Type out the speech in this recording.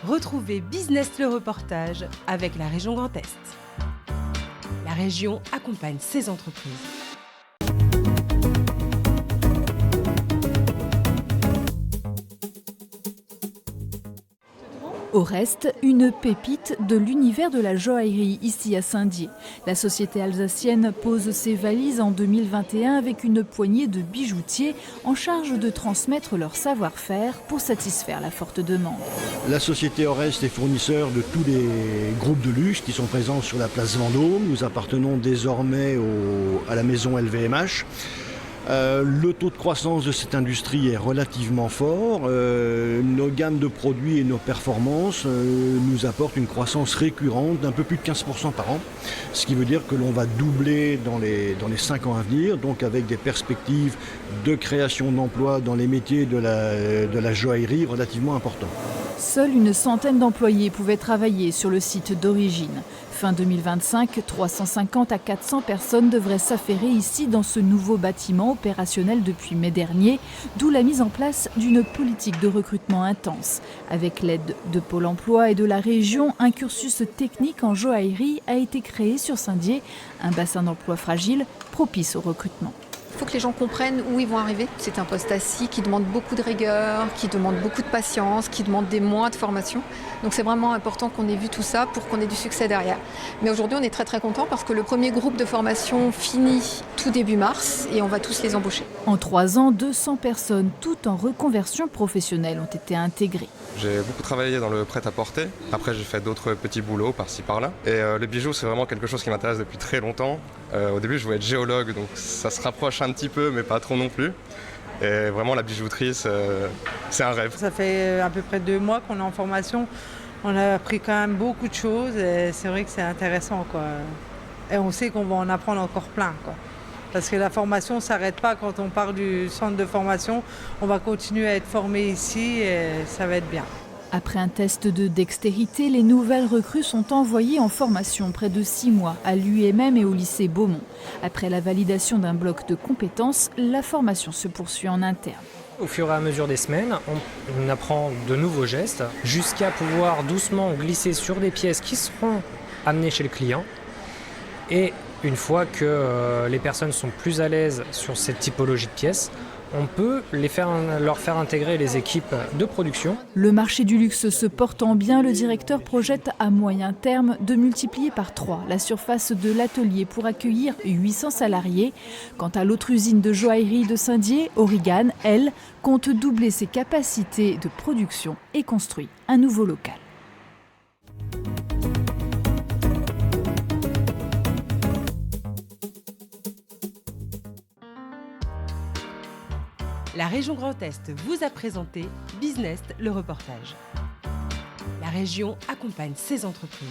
Retrouvez Business le reportage avec la région Grand Est. La région accompagne ses entreprises. Oreste, une pépite de l'univers de la joaillerie ici à Saint-Dié. La société alsacienne pose ses valises en 2021 avec une poignée de bijoutiers en charge de transmettre leur savoir-faire pour satisfaire la forte demande. La société Oreste est fournisseur de tous les groupes de luxe qui sont présents sur la place Vendôme. Nous appartenons désormais à la maison LVMH. Le taux de croissance de cette industrie est relativement fort. Nos gammes de produits et nos performances nous apportent une croissance récurrente d'un peu plus de 15% par an, ce qui veut dire que l'on va doubler dans les 5 ans à venir, donc avec des perspectives de création d'emplois dans les métiers de la joaillerie relativement importantes. Seule une centaine d'employés pouvaient travailler sur le site d'origine. Fin 2025, 350 à 400 personnes devraient s'affairer ici dans ce nouveau bâtiment opérationnel depuis mai dernier, d'où la mise en place d'une politique de recrutement intense. Avec l'aide de Pôle emploi et de la région, un cursus technique en joaillerie a été créé sur Saint-Dié, un bassin d'emploi fragile propice au recrutement. Il faut que les gens comprennent où ils vont arriver. C'est un poste assis qui demande beaucoup de rigueur, qui demande beaucoup de patience, qui demande des mois de formation. Donc c'est vraiment important qu'on ait vu tout ça pour qu'on ait du succès derrière. Mais aujourd'hui, on est très contents parce que le premier groupe de formation finit tout début mars et on va tous les embaucher. En 3 ans, 200 personnes, toutes en reconversion professionnelle, ont été intégrées. J'ai beaucoup travaillé dans le prêt-à-porter. Après, j'ai fait d'autres petits boulots par-ci par-là. Et le bijou, c'est vraiment quelque chose qui m'intéresse depuis très longtemps. Au début, je voulais être géologue, donc ça se rapproche un petit peu, mais pas trop non plus. Et vraiment, la bijouterie, c'est un rêve. Ça fait à peu près 2 mois qu'on est en formation. On a appris quand même beaucoup de choses et c'est vrai que c'est intéressant, quoi. Et on sait qu'on va en apprendre encore plein, quoi. Parce que la formation ne s'arrête pas quand on part du centre de formation. On va continuer à être formé ici et ça va être bien. Après un test de dextérité, les nouvelles recrues sont envoyées en formation près de 6 mois à l'UMM et au lycée Beaumont. Après la validation d'un bloc de compétences, la formation se poursuit en interne. Au fur et à mesure des semaines, on apprend de nouveaux gestes jusqu'à pouvoir doucement glisser sur des pièces qui seront amenées chez le client. Et une fois que les personnes sont plus à l'aise sur cette typologie de pièces, on peut leur faire intégrer les équipes de production. Le marché du luxe se portant bien, le directeur projette à moyen terme de multiplier par 3 la surface de l'atelier pour accueillir 800 salariés. Quant à l'autre usine de joaillerie de Saint-Dié, Aurigane, elle, compte doubler ses capacités de production et construit un nouveau local. La région Grand Est vous a présenté Business le reportage. La région accompagne ses entreprises.